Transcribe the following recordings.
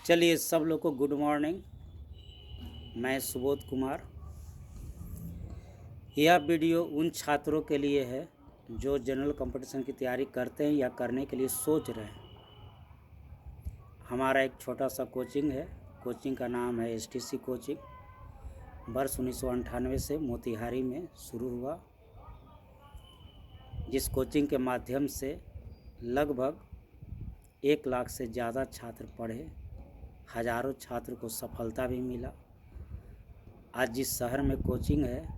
चलिए सब लोग को गुड मॉर्निंग। मैं सुबोध कुमार। यह वीडियो उन छात्रों के लिए है जो जनरल कंपटीशन की तैयारी करते हैं या करने के लिए सोच रहे हैं। हमारा एक छोटा सा कोचिंग है। कोचिंग का नाम है STC कोचिंग। वर्ष 1998 से मोतिहारी में शुरू हुआ। जिस कोचिंग के माध्यम से लगभग 1 लाख से ज़्यादा छात्र पढ़े, हज़ारों छात्र को सफलता भी मिला। आज जिस शहर में कोचिंग है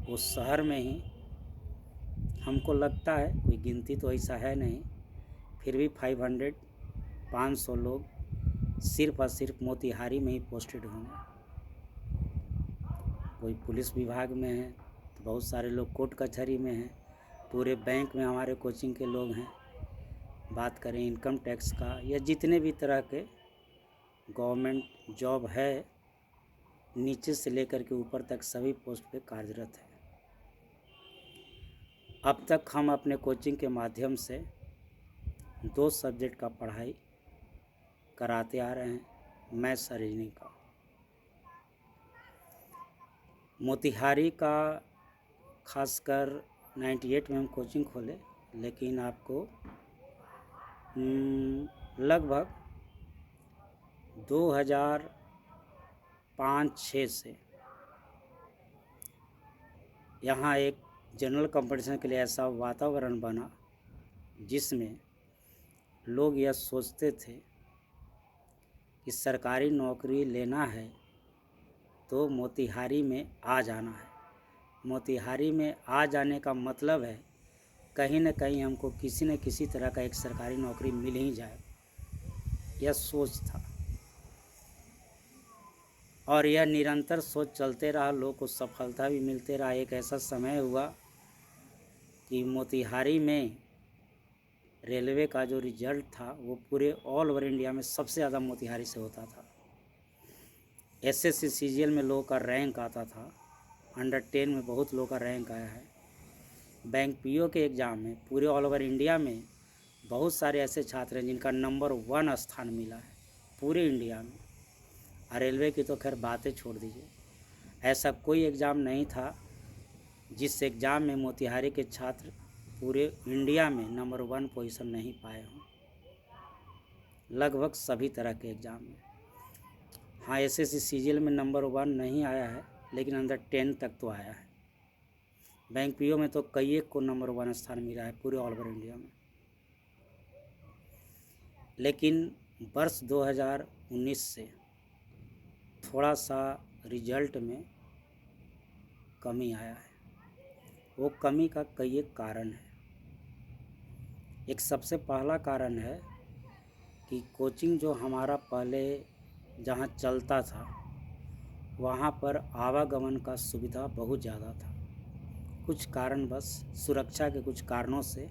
उस शहर में ही हमको लगता है, कोई गिनती तो ऐसा है नहीं, फिर भी 500 लोग सिर्फ और सिर्फ मोतिहारी में ही पोस्टेड होंगे। कोई पुलिस विभाग में है तो बहुत सारे लोग कोर्ट कचहरी में हैं, पूरे बैंक में हमारे कोचिंग के लोग हैं। बात करें इनकम टैक्स का या जितने भी तरह के गवर्नमेंट जॉब है, नीचे से लेकर के ऊपर तक सभी पोस्ट पे कार्यरत है। अब तक हम अपने कोचिंग के माध्यम से 2 सब्जेक्ट का पढ़ाई कराते आ रहे हैं, मैथ्स और रीजनिंग का। मोतिहारी का खासकर 98 में हम कोचिंग खोले, लेकिन आपको लगभग 2005-06 से यहाँ एक जनरल कंपटीशन के लिए ऐसा वातावरण बना जिसमें लोग यह सोचते थे कि सरकारी नौकरी लेना है तो मोतिहारी में आ जाना है। मोतिहारी में आ जाने का मतलब है कहीं न कहीं हमको किसी न किसी तरह का एक सरकारी नौकरी मिल ही जाए, यह सोच था। और यह निरंतर सोच चलते रहा, लोगों को सफलता भी मिलते रहा। एक ऐसा समय हुआ कि मोतिहारी में रेलवे का जो रिजल्ट था वो पूरे ऑल ओवर इंडिया में सबसे ज़्यादा मोतिहारी से होता था। SSC CGL में लोगों का रैंक आता था, अंडर 10 में बहुत लोगों का रैंक आया है। बैंक PO के एग्ज़ाम में पूरे ऑल ओवर इंडिया में बहुत सारे ऐसे छात्र हैं जिनका नंबर 1 स्थान मिला है पूरे इंडिया में। और रेलवे की तो खैर बातें छोड़ दीजिए, ऐसा कोई एग्ज़ाम नहीं था जिस एग्ज़ाम में मोतिहारी के छात्र पूरे इंडिया में नंबर 1 पोजीशन नहीं पाए हों। लगभग सभी तरह के एग्ज़ाम में, हाँ SSC CGL में नंबर 1 नहीं आया है, लेकिन अंडर 10 तक तो आया है। बैंक PO में तो कई एक को नंबर 1 स्थान मिला है पूरे ऑल ओवर इंडिया में। लेकिन वर्ष 2019 से थोड़ा सा रिजल्ट में कमी आया है। वो कमी का कई एक कारण है। एक सबसे पहला कारण है कि कोचिंग जो हमारा पहले जहाँ चलता था वहाँ पर आवागमन का सुविधा बहुत ज़्यादा था। कुछ कारण, बस सुरक्षा के कुछ कारणों से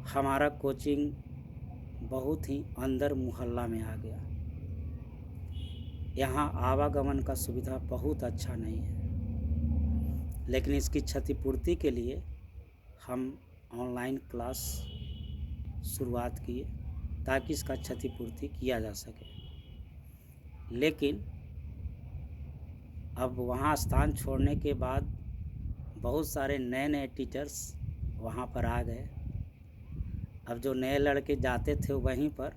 हमारा कोचिंग बहुत ही अंदर मोहल्ला में आ गया। यहाँ आवागमन का सुविधा बहुत अच्छा नहीं है, लेकिन इसकी क्षतिपूर्ति के लिए हम ऑनलाइन क्लास शुरुआत किए ताकि इसका क्षतिपूर्ति किया जा सके। लेकिन अब वहाँ स्थान छोड़ने के बाद बहुत सारे नए नए टीचर्स वहाँ पर आ गए। अब जो नए लड़के जाते थे वहीं पर,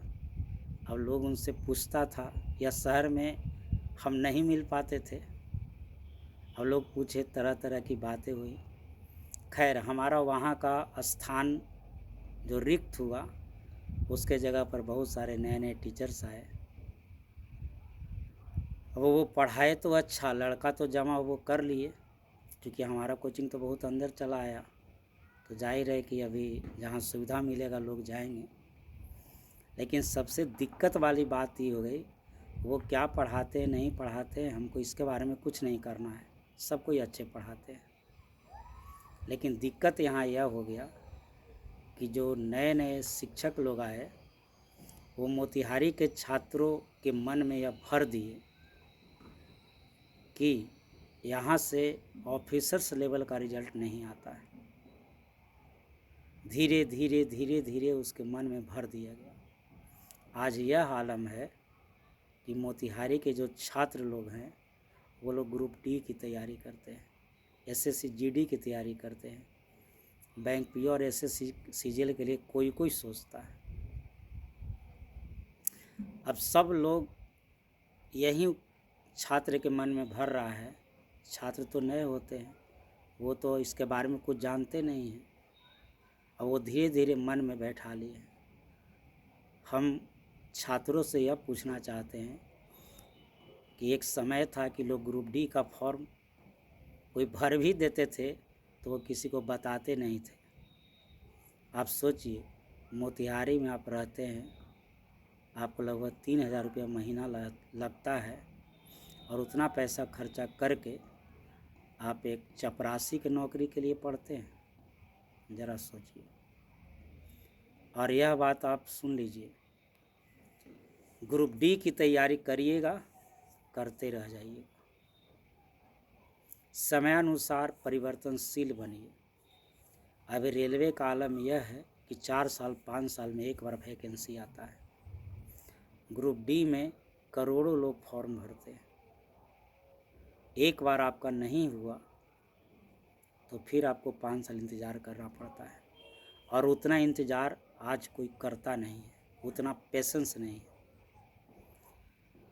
अब लोग उनसे पूछता था, या शहर में हम नहीं मिल पाते थे, अब लोग पूछे, तरह तरह की बातें हुई। खैर हमारा वहाँ का स्थान जो रिक्त हुआ उसके जगह पर बहुत सारे नए नए टीचर्स आए। अब वो पढ़ाए तो अच्छा, लड़का तो जमा वो कर लिए, क्योंकि हमारा कोचिंग तो बहुत अंदर चला आया, तो जाहिर है कि अभी जहाँ सुविधा मिलेगा लोग जाएंगे। लेकिन सबसे दिक्कत वाली बात ये हो गई, वो क्या पढ़ाते हैं नहीं पढ़ाते हैं हमको इसके बारे में कुछ नहीं करना है, सब कोई अच्छे पढ़ाते हैं। लेकिन दिक्कत यहाँ यह हो गया कि जो नए नए शिक्षक लोग आए वो मोतिहारी के छात्रों के मन में यह भर दिए कि यहाँ से ऑफिसर्स लेवल का रिजल्ट नहीं आता है। धीरे धीरे धीरे धीरे उसके मन में भर दिया गया। आज यह आलम है कि मोतिहारी के जो छात्र लोग हैं वो लोग ग्रुप डी की तैयारी करते हैं, एसएससी जीडी की तैयारी करते हैं, बैंक पी और एसएससी सीजीएल के लिए कोई कोई सोचता है। अब सब लोग यही छात्र के मन में भर रहा है। छात्र तो नए होते हैं, वो तो इसके बारे में कुछ जानते नहीं हैं, और वो धीरे धीरे मन में बैठा लिए हैं। हम छात्रों से यह पूछना चाहते हैं कि एक समय था कि लोग ग्रुप डी का फॉर्म कोई भर भी देते थे तो वो किसी को बताते नहीं थे। आप सोचिए, मोतिहारी में आप रहते हैं, आपको लगभग 3,000 रुपया महीना लगता है, और उतना पैसा खर्चा करके आप एक चपरासी की नौकरी के लिए पढ़ते हैं। ज़रा सोचिए। और यह बात आप सुन लीजिए, ग्रुप डी की तैयारी करिएगा, करते रह जाइए, समयानुसार परिवर्तनशील बनिए। अभी रेलवे का आलम यह है कि 4 साल 5 साल में एक बार वैकेंसी आता है। ग्रुप डी में करोड़ों लोग फॉर्म भरते हैं। एक बार आपका नहीं हुआ तो फिर आपको 5 साल इंतज़ार करना पड़ता है, और उतना इंतज़ार आज कोई करता नहीं है, उतना पेशेंस नहीं है।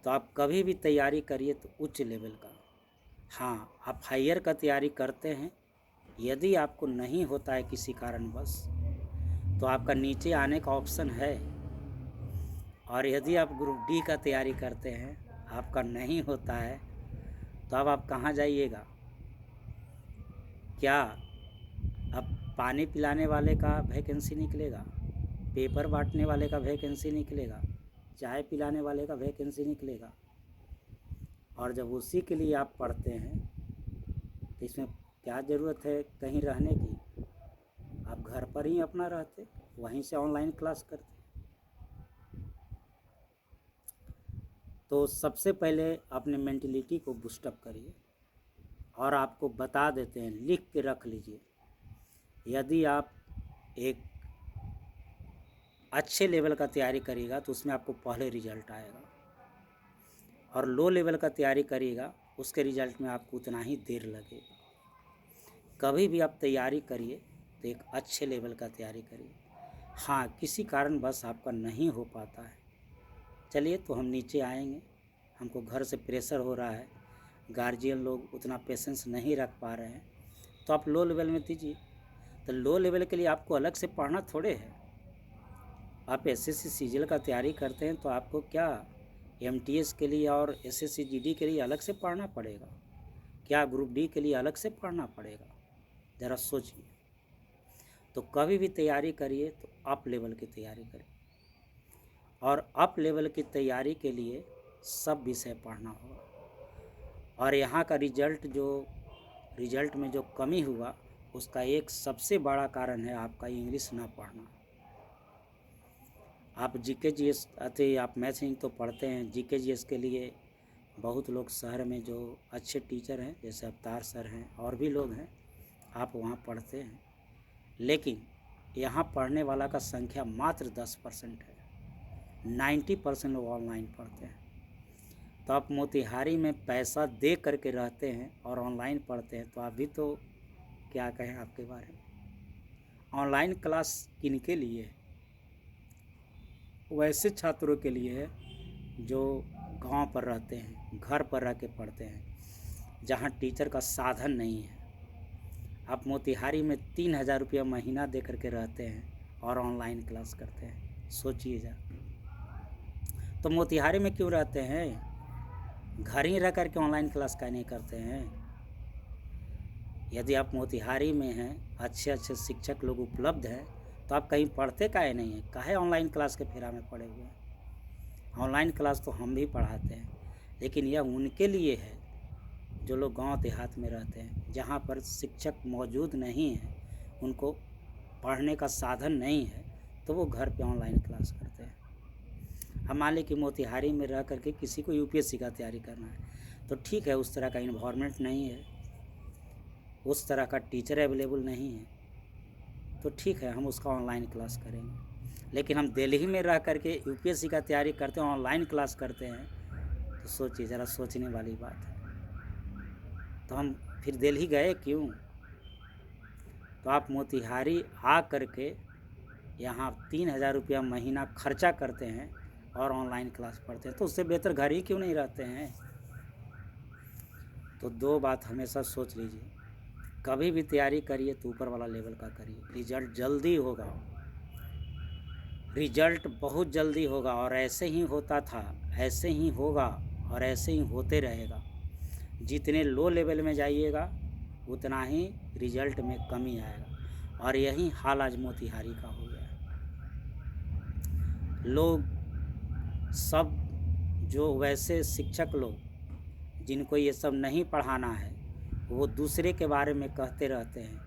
तो आप कभी भी तैयारी करिए तो उच्च लेवल का। हाँ, आप हायर का तैयारी करते हैं, यदि आपको नहीं होता है किसी कारणवश तो आपका नीचे आने का ऑप्शन है। और यदि आप ग्रुप डी का तैयारी करते हैं, आपका नहीं होता है, तो अब आप कहाँ जाइएगा? क्या अब पानी पिलाने वाले का वैकेंसी निकलेगा, पेपर बांटने वाले का वैकेंसी निकलेगा, चाय पिलाने वाले का वैकेंसी निकलेगा? और जब उसी के लिए आप पढ़ते हैं तो इसमें क्या ज़रूरत है कहीं रहने की? आप घर पर ही अपना रहते, वहीं से ऑनलाइन क्लास करते। तो सबसे पहले अपने मेंटलिटी को बूस्टअप करिए, और आपको बता देते हैं, लिख के रख लीजिए। यदि आप एक अच्छे लेवल का तैयारी करिएगा तो उसमें आपको पहले रिजल्ट आएगा, और लो लेवल का तैयारी करिएगा उसके रिजल्ट में आपको उतना ही देर लगेगा। कभी भी आप तैयारी करिए तो एक अच्छे लेवल का तैयारी करिए। हाँ, किसी कारणवश आपका नहीं हो पाता है, चलिए तो हम नीचे आएंगे, हमको घर से प्रेशर हो रहा है, गार्जियन लोग उतना पेशेंस नहीं रख पा रहे हैं, तो आप लो लेवल में दीजिए। तो लो लेवल के लिए आपको अलग से पढ़ना थोड़े है। आप एसएससी सीजीएल का तैयारी करते हैं तो आपको क्या एमटीएस के लिए और एसएससी जीडी के लिए अलग से पढ़ना पड़ेगा? क्या ग्रुप डी के लिए अलग से पढ़ना पड़ेगा? ज़रा सोचिए। तो कभी भी तैयारी करिए तो अप लेवल की तैयारी करिए, और अप लेवल की तैयारी के लिए सब विषय पढ़ना होगा। और यहाँ का रिजल्ट में जो कमी हुआ उसका एक सबसे बड़ा कारण है आपका इंग्लिश ना पढ़ना। आप जीके जीएस आप मैथ्स तो पढ़ते हैं, जीके जीएस के लिए बहुत लोग शहर में जो अच्छे टीचर हैं, जैसे अवतार सर हैं और भी लोग हैं, आप वहाँ पढ़ते हैं। लेकिन यहाँ पढ़ने वाला का संख्या मात्र 10% है, 90% लोग ऑनलाइन पढ़ते हैं। तो आप मोतिहारी में पैसा दे करके रहते हैं और ऑनलाइन पढ़ते हैं, तो अभी तो क्या कहें आपके बारे में। ऑनलाइन क्लास किनके लिए है? वैसे छात्रों के लिए है जो गांव पर रहते हैं, घर पर रह के पढ़ते हैं, जहां टीचर का साधन नहीं है। आप मोतिहारी में 3,000 रुपया महीना दे करके रहते हैं और ऑनलाइन क्लास करते हैं, सोचिए जा। तो मोतिहारी में क्यों रहते हैं? घर ही रह करके ऑनलाइन क्लास का नहीं करते हैं? यदि आप मोतिहारी में हैं, अच्छे अच्छे शिक्षक लोग उपलब्ध हैं, तो आप कहीं पढ़ते काहे नहीं हैं? काहे ऑनलाइन क्लास के फेरा में पड़े हुए हैं? ऑनलाइन क्लास तो हम भी पढ़ाते हैं, लेकिन यह उनके लिए है जो लोग गांव देहात में रहते हैं, जहां पर शिक्षक मौजूद नहीं है, उनको पढ़ने का साधन नहीं है, तो वो घर पे ऑनलाइन क्लास करते हैं। हम मान लें कि मोतिहारी में रह करके किसी को यूपीएससी का तैयारी करना है, तो ठीक है, उस तरह का इन्वायरमेंट नहीं है, उस तरह का टीचर अवेलेबल नहीं है, तो ठीक है, हम उसका ऑनलाइन क्लास करेंगे। लेकिन हम दिल्ली में रह करके यूपीएससी का तैयारी करते हैं, ऑनलाइन क्लास करते हैं, तो सोचिए, ज़रा सोचने वाली बात है। तो हम फिर दिल्ली गए क्यों? तो आप मोतिहारी आ करके यहाँ 3,000 रुपया महीना खर्चा करते हैं और ऑनलाइन क्लास पढ़ते हैं, तो उससे बेहतर घर ही क्यों नहीं रहते हैं? तो 2 बात हमेशा सोच लीजिए, कभी भी तैयारी करिए तो ऊपर वाला लेवल का करिए। रिजल्ट जल्दी होगा, रिजल्ट बहुत जल्दी होगा, और ऐसे ही होता था, ऐसे ही होगा और ऐसे ही होते रहेगा। जितने लो लेवल में जाइएगा उतना ही रिजल्ट में कमी आएगा, और यही हाल आज मोतिहारी का हो गया। लोग सब जो वैसे शिक्षक लोग जिनको ये सब नहीं पढ़ाना है, वो दूसरे के बारे में कहते रहते हैं,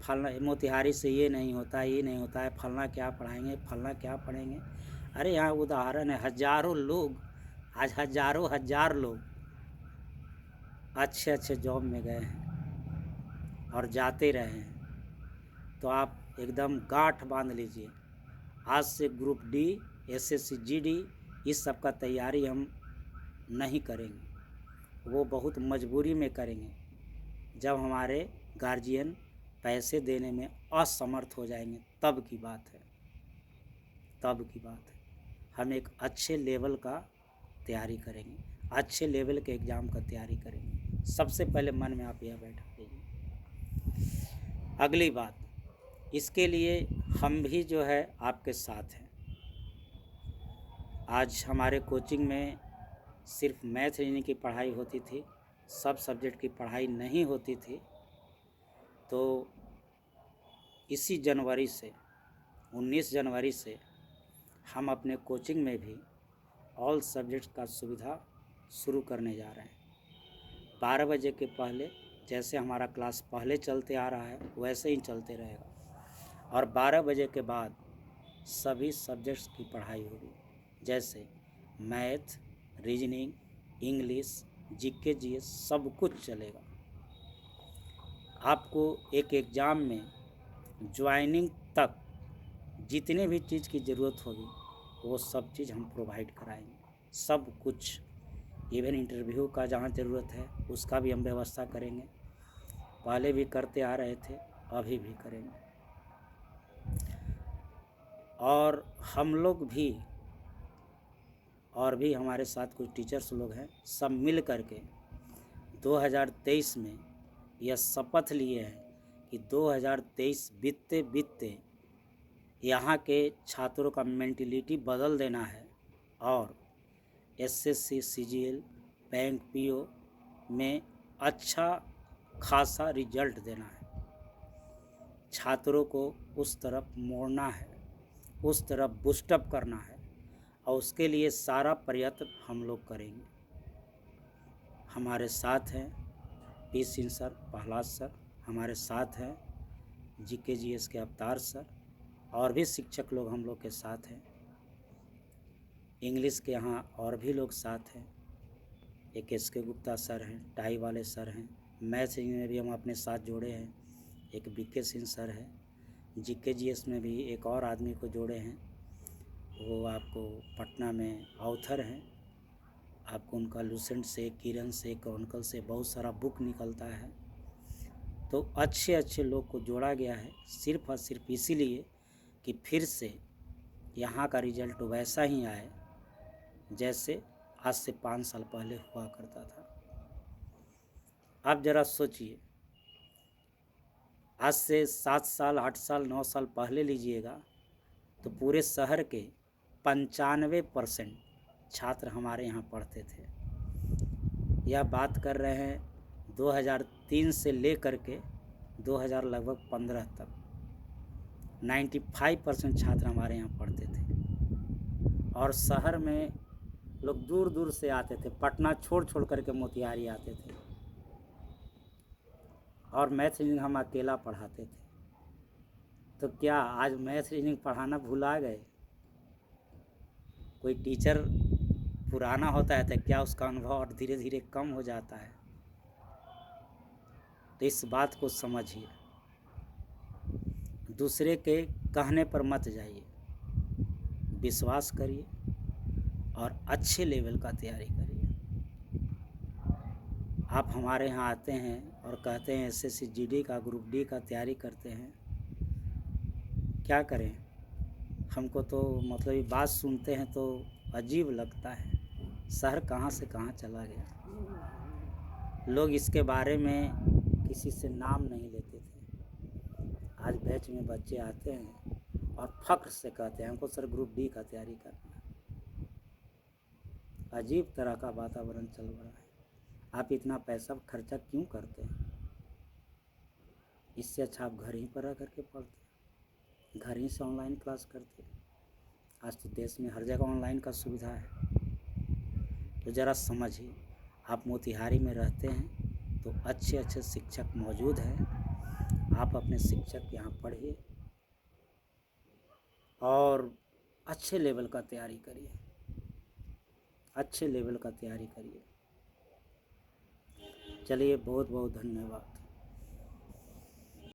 फलना मोतिहारी से ये नहीं होता, ये नहीं होता है, फलना क्या पढ़ाएंगे, फलना क्या पढ़ेंगे। अरे यहाँ उदाहरण है, हज़ारों लोग, आज हज़ार लोग अच्छे अच्छे जॉब में गए हैं और जाते रहे हैं। तो आप एकदम गांठ बांध लीजिए, आज से ग्रुप डी, एसएससी जीडी इस सब का तैयारी हम नहीं करेंगे, वो बहुत मजबूरी में करेंगे, जब हमारे गार्जियन पैसे देने में असमर्थ हो जाएंगे, तब की बात है, तब की बात है। हम एक अच्छे लेवल का तैयारी करेंगे, अच्छे लेवल के एग्ज़ाम का तैयारी करेंगे। सबसे पहले मन में आप यह बैठा लीजिए। अगली बात, इसके लिए हम भी जो है आपके साथ हैं। आज हमारे कोचिंग में सिर्फ मैथ रीजनिंग की पढ़ाई होती थी, सब सब्जेक्ट की पढ़ाई नहीं होती थी। तो इसी जनवरी से 19 जनवरी से हम अपने कोचिंग में भी ऑल सब्जेक्ट्स का सुविधा शुरू करने जा रहे हैं। 12 बजे के पहले जैसे हमारा क्लास पहले चलते आ रहा है वैसे ही चलते रहेगा, और 12 बजे के बाद सभी सब्जेक्ट्स की पढ़ाई होगी, जैसे math, reasoning, English, GK, GS, सब कुछ चलेगा। आपको एक एग्ज़ाम में ज्वाइनिंग तक जितने भी चीज़ की ज़रूरत होगी वो सब चीज़ हम प्रोवाइड कराएंगे, सब कुछ। इवन इंटरव्यू का जहाँ ज़रूरत है उसका भी हम व्यवस्था करेंगे, पहले भी करते आ रहे थे, अभी भी करेंगे। और हम लोग भी, और भी हमारे साथ कुछ टीचर्स लोग हैं, सब मिल करके 2023 में यह शपथ लिए हैं कि 2023 बीतते बीतते यहाँ के छात्रों का मेंटलिटी बदल देना है, और एसएससी, सीजीएल, बैंक, पीओ में अच्छा खासा रिजल्ट देना है। छात्रों को उस तरफ मोड़ना है, उस तरफ बूस्टअप करना है, और उसके लिए सारा प्रयत्न हम लोग करेंगे। हमारे साथ हैं P Singh sir, Prahlad sir, हमारे साथ हैं जीके जीएस के अवतार सर, और भी शिक्षक लोग हम लोग के साथ हैं। इंग्लिश के यहाँ और भी लोग साथ हैं, एक एसके गुप्ता सर हैं, टाई वाले सर हैं। मैथ में भी हम अपने साथ जोड़े हैं, एक बीके सिंह सर है। जीके जीएस में भी एक और आदमी को जोड़े हैं, वो आपको पटना में ऑथर हैं, आपको उनका लूसेंट से, किरण से, क्रॉनिकल से बहुत सारा बुक निकलता है। तो अच्छे अच्छे लोग को जोड़ा गया है, सिर्फ और सिर्फ इसीलिए कि फिर से यहाँ का रिजल्ट वैसा ही आए जैसे आज से 5 साल पहले हुआ करता था। आप ज़रा सोचिए, आज से 7 साल, 8 साल, 9 साल पहले लीजिएगा तो पूरे शहर के 95% छात्र हमारे यहाँ पढ़ते थे। यह बात कर रहे हैं 2003 से ले कर के 2000 लगभग 15 तक 95% छात्र हमारे यहाँ पढ़ते थे, और शहर में लोग दूर दूर से आते थे, पटना छोड़ छोड़ करके मोतिहारी आते थे, और मैथ रीजनिंग हम अकेला पढ़ाते थे। तो क्या आज मैथ रीजनिंग पढ़ाना भुला गए? कोई टीचर पुराना होता है तो क्या उसका अनुभव और धीरे धीरे कम हो जाता है? तो इस बात को समझिए, दूसरे के कहने पर मत जाइए। विश्वास करिए और अच्छे लेवल का तैयारी करिए। आप हमारे यहाँ आते हैं और कहते हैं एसएससी जीडी का ग्रुप डी का तैयारी करते हैं, क्या करें? हमको तो मतलब ये बात सुनते हैं तो अजीब लगता है, शहर कहाँ से कहाँ चला गया। लोग इसके बारे में किसी से नाम नहीं लेते थे, आज बैच में बच्चे आते हैं और फख्र से कहते हैं हमको सर ग्रुप डी का तैयारी करना है। अजीब तरह का वातावरण चल रहा है। आप इतना पैसा खर्चा क्यों करते हैं? इससे अच्छा आप घर ही पर रह करके पढ़ते, घर ही से ऑनलाइन क्लास करते। आज तो देश में हर जगह ऑनलाइन का सुविधा है। तो ज़रा समझिए, आप मोतिहारी में रहते हैं तो अच्छे अच्छे शिक्षक मौजूद हैं, आप अपने शिक्षक के यहाँ पढ़िए और अच्छे लेवल का तैयारी करिए, अच्छे लेवल का तैयारी करिए। चलिए, बहुत बहुत धन्यवाद।